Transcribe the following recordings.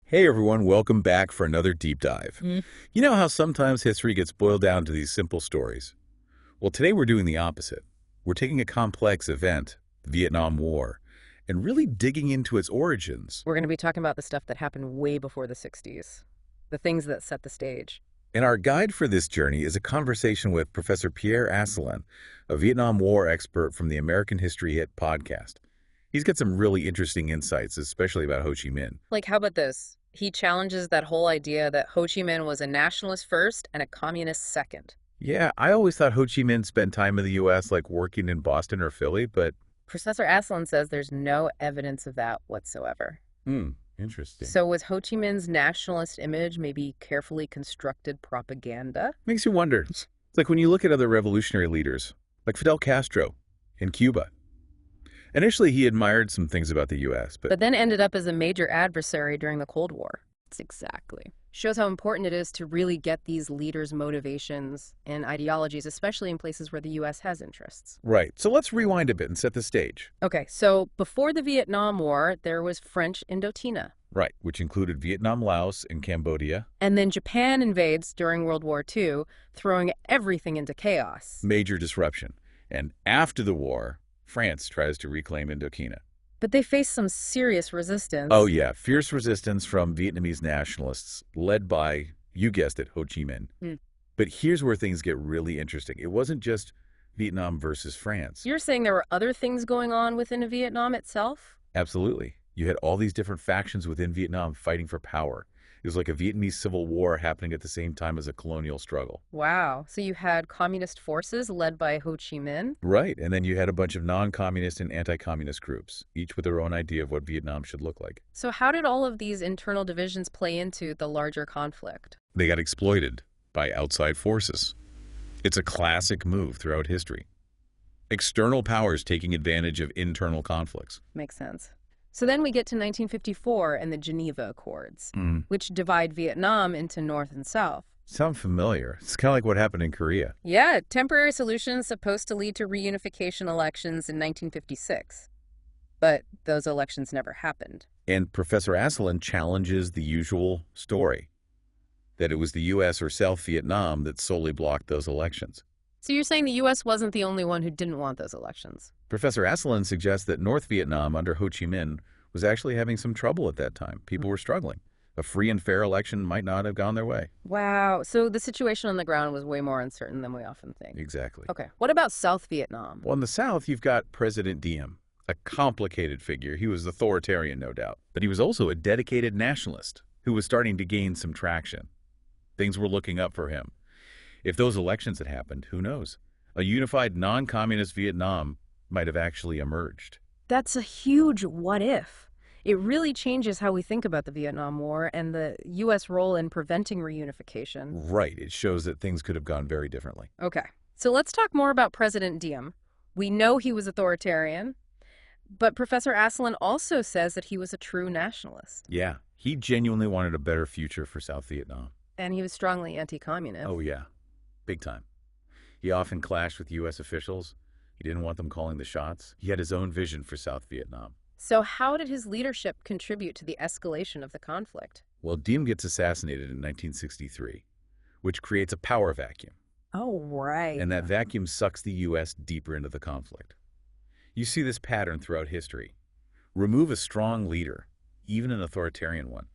Hey everyone, welcome back for another deep dive. Mm. You know how sometimes history gets boiled down to these simple stories? Well, today we're doing the opposite. We're taking a complex event, the Vietnam War, and really digging into its origins. We're going to be talking about the stuff that happened way before the 60s, the things that set the stage. And our guide for this journey is a conversation with Professor Pierre Asselin, a Vietnam War expert from the American History Hit podcast. He's got some really interesting insights, especially about Ho Chi Minh. Like, how about this? He challenges that whole idea that Ho Chi Minh was a nationalist first and a communist second. Yeah, I always thought Ho Chi Minh spent time in the U.S. like working in Boston or Philly, but Professor Aslan says there's no evidence of that whatsoever. interesting. So was Ho Chi Minh's nationalist image maybe carefully constructed propaganda? Makes you wonder. It's like when you look at other revolutionary leaders, like Fidel Castro in Cuba. Initially, he admired some things about the U.S., but But then ended up as a major adversary during the Cold War. Exactly. Shows how important it is to really get these leaders' motivations and ideologies, especially in places where the U.S. has interests. right. So let's rewind a bit and set the stage. Okay, so before the Vietnam War, there was French Indochina. Right, which included Vietnam, Laos, and Cambodia. And then Japan invades during World War II, throwing everything into chaos. Major disruption. And after the war, France tries to reclaim Indochina. But they faced some serious resistance. Oh yeah, fierce resistance from Vietnamese nationalists, led by, you guessed it, Ho Chi Minh. Mm. But here's where things get really interesting. It wasn't just Vietnam versus France. You're saying there were other things going on within Vietnam itself? Absolutely. You had all these different factions within Vietnam fighting for power. It was like a Vietnamese civil war happening at the same time as a colonial struggle. Wow. So you had communist forces led by Ho Chi Minh? Right, and then you had a bunch of non-communist and anti-communist groups, each with their own idea of what Vietnam should look like. So how did all of these internal divisions play into the larger conflict? They got exploited by outside forces. It's a classic move throughout history. External powers taking advantage of internal conflicts. Makes sense. So then we get to 1954 and the Geneva Accords, Mm. which divide Vietnam into North and South. Sound familiar? It's kind of like what happened in Korea. Yeah, temporary solutions supposed to lead to reunification elections in 1956. But those elections never happened. And Professor Asselin challenges the usual story, that it was the U.S. or South Vietnam that solely blocked those elections. So you're saying the U.S. wasn't the only one who didn't want those elections? Professor Asselin suggests that North Vietnam under Ho Chi Minh was actually having some trouble at that time. People were struggling. A free and fair election might not have gone their way. Wow. So the situation on the ground was way more uncertain than we often think. Exactly. Okay. What about South Vietnam? Well, in the South, you've got President Diem, a complicated figure. He was authoritarian, no doubt. But he was also a dedicated nationalist who was starting to gain some traction. Things were looking up for him. If those elections had happened, who knows? A unified non-communist Vietnam might have actually emerged. That's a huge what if. It really changes how we think about the Vietnam War and the U.S. role in preventing reunification. Right. It shows that things could have gone very differently. Okay. So let's talk more about President Diem. We know he was authoritarian, but Professor Asselin also says that he was a true nationalist. Yeah. He genuinely wanted a better future for South Vietnam. And he was strongly anti-communist. Oh, yeah. Big time. He often clashed with U.S. officials. He didn't want them calling the shots. He had his own vision for South Vietnam. So how did his leadership contribute to the escalation of the conflict? Well, Diem gets assassinated in 1963, which creates a power vacuum. Oh, right. And that vacuum sucks the U.S. deeper into the conflict. You see this pattern throughout history. Remove a strong leader, even an authoritarian one,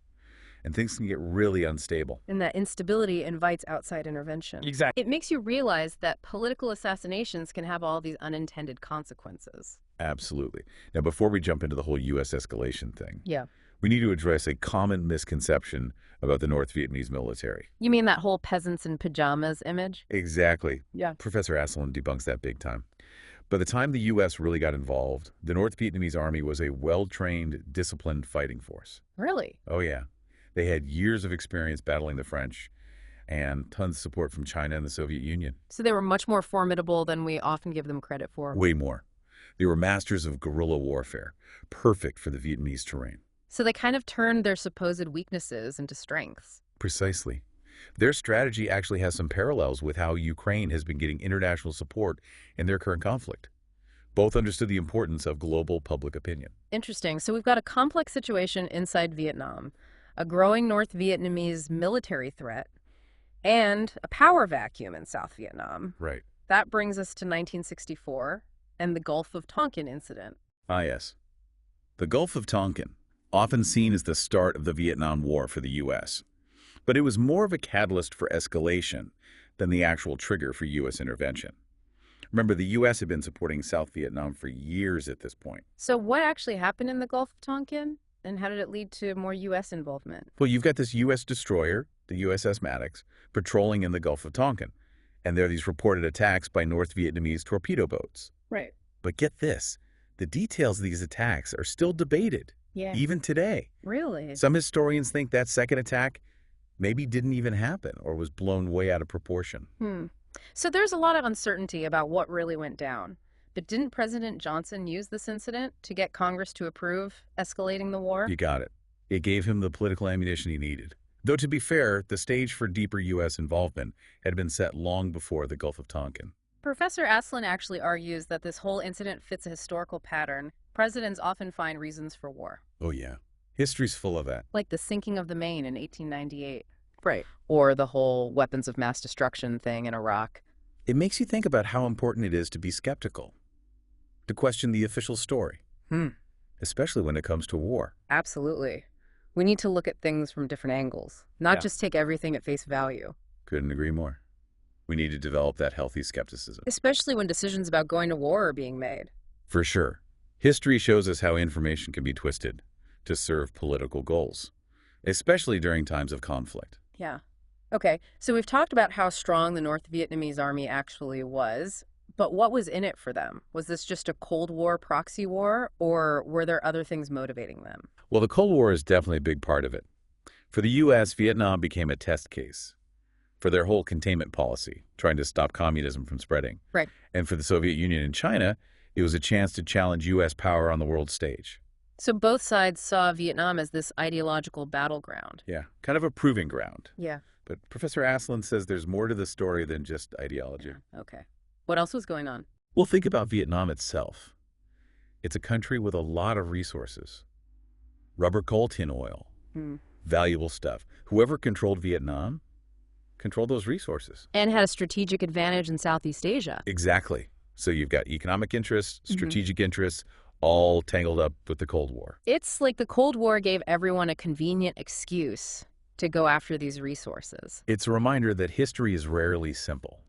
and things can get really unstable. And that instability invites outside intervention. Exactly. It makes you realize that political assassinations can have all these unintended consequences. Absolutely. Now, before we jump into the whole U.S. escalation thing, Yeah. we need to address a common misconception about the North Vietnamese military. You mean that whole peasants in pajamas image? Exactly. Yeah. Professor Asselin debunks that big time. By the time the U.S. really got involved, the North Vietnamese army was a well-trained, disciplined fighting force. Really? Oh, yeah. They had years of experience battling the French and tons of support from China and the Soviet Union. So they were much more formidable than we often give them credit for. Way more. They were masters of guerrilla warfare, perfect for the Vietnamese terrain. So they kind of turned their supposed weaknesses into strengths. Precisely. Their strategy actually has some parallels with how Ukraine has been getting international support in their current conflict. Both understood the importance of global public opinion. Interesting. So we've got a complex situation inside Vietnam. a growing North Vietnamese military threat, and a power vacuum in South Vietnam. Right. That brings us to 1964 and the Gulf of Tonkin incident. Ah, yes. The Gulf of Tonkin, often seen as the start of the Vietnam War for the U.S., but it was more of a catalyst for escalation than the actual trigger for U.S. intervention. Remember, the U.S. had been supporting South Vietnam for years at this point. So what actually happened in the Gulf of Tonkin, and how did it lead to more U.S. involvement? Well, you've got this U.S. destroyer, the USS Maddox, patrolling in the Gulf of Tonkin, and there are these reported attacks by North Vietnamese torpedo boats. Right. But get this, the details of these attacks are still debated, Yeah. even today. Really? Some historians think that second attack maybe didn't even happen or was blown way out of proportion. So there's a lot of uncertainty about what really went down. But didn't President Johnson use this incident to get Congress to approve escalating the war? You got it. It gave him the political ammunition he needed. Though to be fair, the stage for deeper U.S. involvement had been set long before the Gulf of Tonkin. Professor Aslan actually argues that this whole incident fits a historical pattern. Presidents often find reasons for war. Oh, yeah. History's full of that. Like the sinking of the Maine in 1898. Right. Or the whole weapons of mass destruction thing in Iraq. It makes you think about how important it is to be skeptical, to question the official story, especially when it comes to war. Absolutely. We need to look at things from different angles, not just take everything at face value. Couldn't agree more. We need to develop that healthy skepticism. Especially when decisions about going to war are being made. For sure. History shows us how information can be twisted to serve political goals, especially during times of conflict. Yeah. Okay, so we've talked about how strong the North Vietnamese army actually was, but what was in it for them? Was this just a Cold War proxy war, or were there other things motivating them? Well, the Cold War is definitely a big part of it. For the U.S., Vietnam became a test case for their whole containment policy, trying to stop communism from spreading. Right. And for the Soviet Union and China, it was a chance to challenge U.S. power on the world stage. So both sides saw Vietnam as this ideological battleground. Yeah, kind of a proving ground. Yeah. But Professor Aslan says there's more to the story than just ideology. Okay. What else was going on? Well, think about Vietnam itself. It's a country with a lot of resources. Rubber coal tin oil, valuable stuff. Whoever controlled Vietnam controlled those resources. And had a strategic advantage in Southeast Asia. Exactly. So you've got economic interests, strategic interests, all tangled up with the Cold War. It's like the Cold War gave everyone a convenient excuse to go after these resources. It's a reminder that history is rarely simple.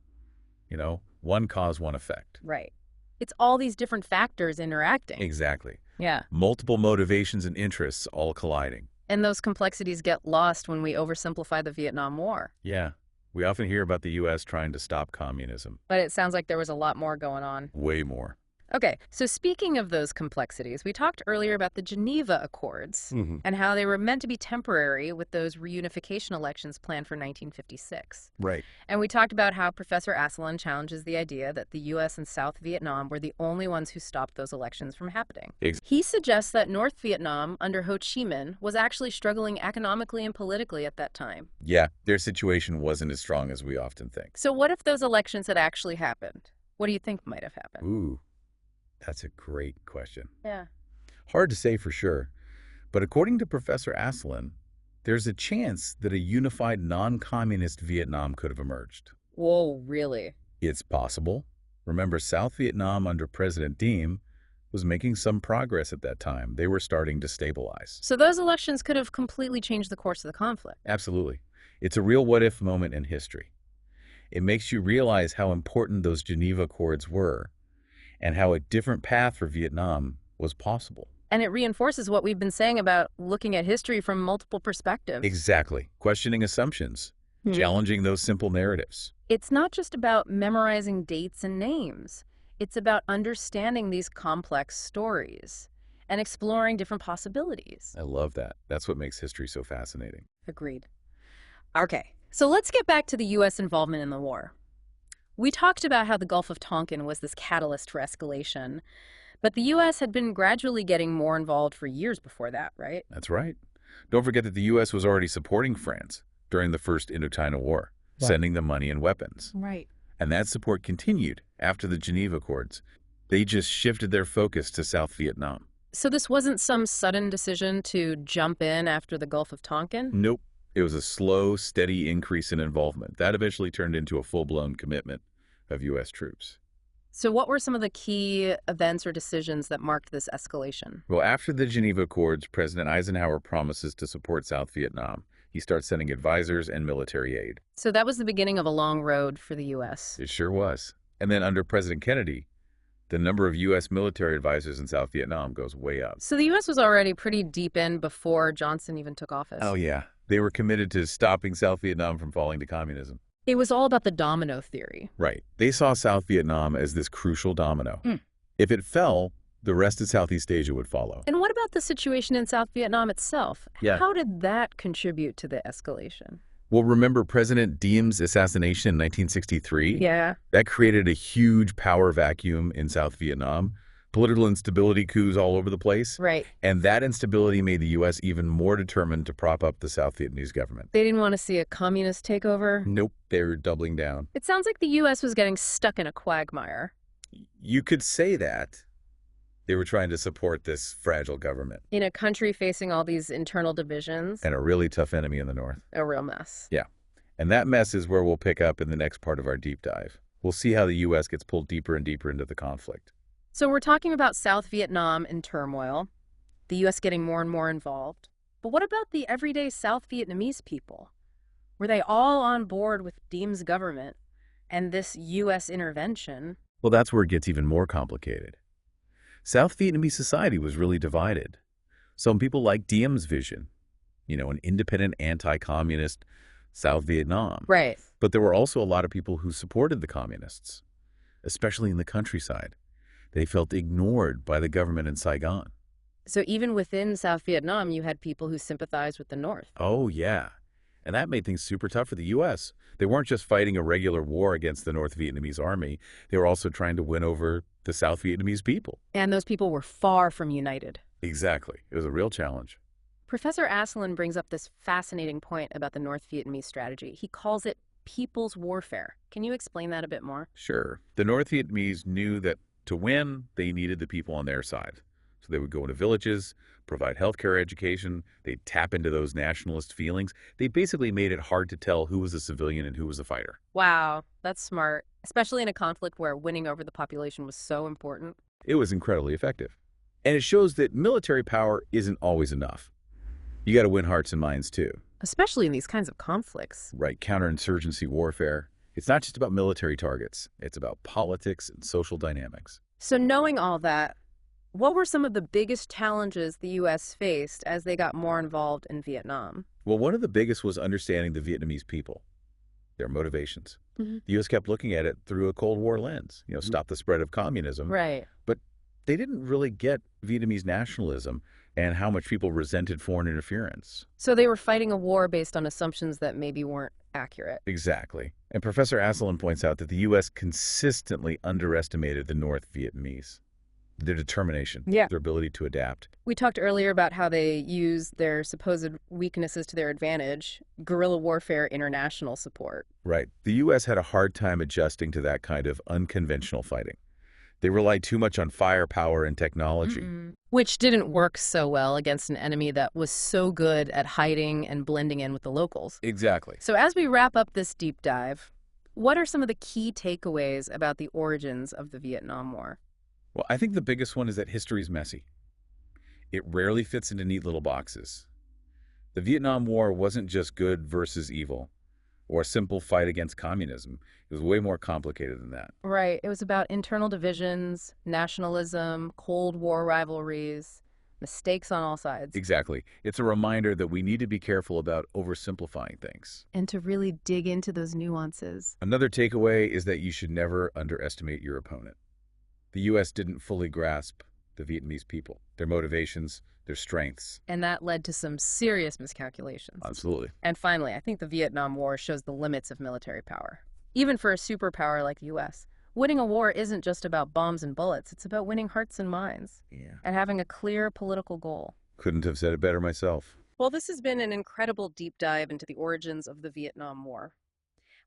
You know, one cause, one effect. Right. It's all these different factors interacting. Exactly. Yeah. Multiple motivations and interests all colliding. And those complexities get lost when we oversimplify the Vietnam War. Yeah. We often hear about the U.S. trying to stop communism. But it sounds like there was a lot more going on. Way more. Okay, so speaking of those complexities, we talked earlier about the Geneva Accords and how they were meant to be temporary with those reunification elections planned for 1956. Right. And we talked about how Professor Aslan challenges the idea that the U.S. and South Vietnam were the only ones who stopped those elections from happening. He suggests that North Vietnam, under Ho Chi Minh, was actually struggling economically and politically at that time. Yeah, their situation wasn't as strong as we often think. So what if those elections had actually happened? What do you think might have happened? Ooh, that's a great question. Yeah. Hard to say for sure, but according to Professor Aslan, there's a chance that a unified non-communist Vietnam could have emerged. Whoa, really? It's possible. Remember, South Vietnam under President Diem was making some progress at that time. They were starting to stabilize. So those elections could have completely changed the course of the conflict. Absolutely. It's a real what-if moment in history. It makes you realize how important those Geneva Accords were and how a different path for Vietnam was possible. And it reinforces what we've been saying about looking at history from multiple perspectives. Exactly. Questioning assumptions, challenging those simple narratives. It's not just about memorizing dates and names. It's about understanding these complex stories and exploring different possibilities. I love that. That's what makes history so fascinating. Agreed. Okay, so let's get back to the U.S. involvement in the war. We talked about how the Gulf of Tonkin was this catalyst for escalation, but the U.S. had been gradually getting more involved for years before that, right? That's right. Don't forget that the U.S. was already supporting France during the First Indochina War, sending them money and weapons. Right. And that support continued after the Geneva Accords. They just shifted their focus to South Vietnam. So this wasn't some sudden decision to jump in after the Gulf of Tonkin? Nope. It was a slow, steady increase in involvement. That eventually turned into a full-blown commitment of U.S. troops. So what were some of the key events or decisions that marked this escalation? Well, after the Geneva Accords, President Eisenhower promises to support South Vietnam. He starts sending advisors and military aid. So that was the beginning of a long road for the U.S. It sure was. And then under President Kennedy, the number of U.S. military advisors in South Vietnam goes way up. So the U.S. was already pretty deep in before Johnson even took office. Oh, yeah. They were committed to stopping South Vietnam from falling to communism. It was all about the domino theory. Right. They saw South Vietnam as this crucial domino. Mm. If it fell, the rest of Southeast Asia would follow. And what about the situation in South Vietnam itself? Yeah. How did that contribute to the escalation? Well, remember President Diem's assassination in 1963? Yeah. That created a huge power vacuum in South Vietnam. Political instability, coups all over the place. Right. And that instability made the U.S. even more determined to prop up the South Vietnamese government. They didn't want to see a communist takeover. Nope, they were doubling down. It sounds like the U.S. was getting stuck in a quagmire. You could say that. They were trying to support this fragile government. In a country facing all these internal divisions. And a really tough enemy in the north. A real mess. Yeah. And that mess is where we'll pick up in the next part of our deep dive. We'll see how the U.S. gets pulled deeper and deeper into the conflict. So we're talking about South Vietnam in turmoil, the U.S. getting more and more involved. But what about the everyday South Vietnamese people? Were they all on board with Diem's government and this U.S. intervention? Well, that's where it gets even more complicated. South Vietnamese society was really divided. Some people liked Diem's vision, an independent anti-communist South Vietnam. Right. But there were also a lot of people who supported the communists, especially in the countryside. They felt ignored by the government in Saigon. So even within South Vietnam, you had people who sympathized with the North. Oh, yeah. And that made things super tough for the U.S. They weren't just fighting a regular war against the North Vietnamese army. They were also trying to win over the South Vietnamese people. And those people were far from united. Exactly. It was a real challenge. Professor Asselin brings up this fascinating point about the North Vietnamese strategy. He calls it people's warfare. Can you explain that a bit more? Sure. The North Vietnamese knew that to win, they needed the people on their side. So they would go into villages, provide healthcare education, they'd tap into those nationalist feelings. They basically made it hard to tell who was a civilian and who was a fighter. Wow, that's smart, especially in a conflict where winning over the population was so important. It was incredibly effective. And it shows that military power isn't always enough. You got to win hearts and minds too. Especially in these kinds of conflicts. Right, counterinsurgency warfare. It's not just about military targets. It's about politics and social dynamics. So knowing all that, what were some of the biggest challenges the U.S. faced as they got more involved in Vietnam? Well, one of the biggest was understanding the Vietnamese people, their motivations. Mm-hmm. The U.S. kept looking at it through a Cold War lens, stop the spread of communism. Right. But they didn't really get Vietnamese nationalism and how much people resented foreign interference. So they were fighting a war based on assumptions that maybe weren't accurate. Exactly. And Professor Asselin points out that the U.S. consistently underestimated the North Vietnamese, their determination, Yeah. their ability to adapt. We talked earlier about how they used their supposed weaknesses to their advantage, guerrilla warfare, international support. Right. The U.S. had a hard time adjusting to that kind of unconventional fighting. They relied too much on firepower and technology. Which didn't work so well against an enemy that was so good at hiding and blending in with the locals. Exactly. So as we wrap up this deep dive, what are some of the key takeaways about the origins of the Vietnam War? Well, I think the biggest one is that history is messy. It rarely fits into neat little boxes. The Vietnam War wasn't just good versus evil or a simple fight against communism. It was way more complicated than that. Right. It was about internal divisions, nationalism, Cold War rivalries, mistakes on all sides. Exactly. It's a reminder that we need to be careful about oversimplifying things. And to really dig into those nuances. Another takeaway is that you should never underestimate your opponent. The U.S. didn't fully grasp the Vietnamese people, their motivations, their strengths. And that led to some serious miscalculations. Absolutely. And finally, I think the Vietnam War shows the limits of military power. Even for a superpower like the U.S., winning a war isn't just about bombs and bullets. It's about winning hearts and minds. Yeah. And having a clear political goal. Couldn't have said it better myself. Well, this has been an incredible deep dive into the origins of the Vietnam War.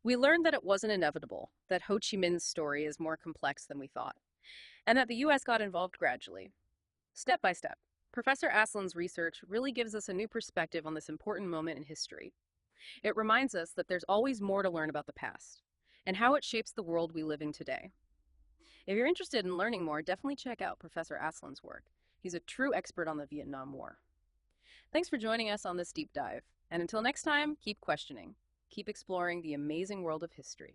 We learned that it wasn't inevitable, that Ho Chi Minh's story is more complex than we thought, and that the U.S. got involved gradually. Step by step. Professor Aslan's research really gives us a new perspective on this important moment in history. It reminds us that there's always more to learn about the past and how it shapes the world we live in today. If you're interested in learning more, definitely check out Professor Aslan's work. He's a true expert on the Vietnam War. Thanks for joining us on this deep dive. And until next time, keep questioning. Keep exploring the amazing world of history.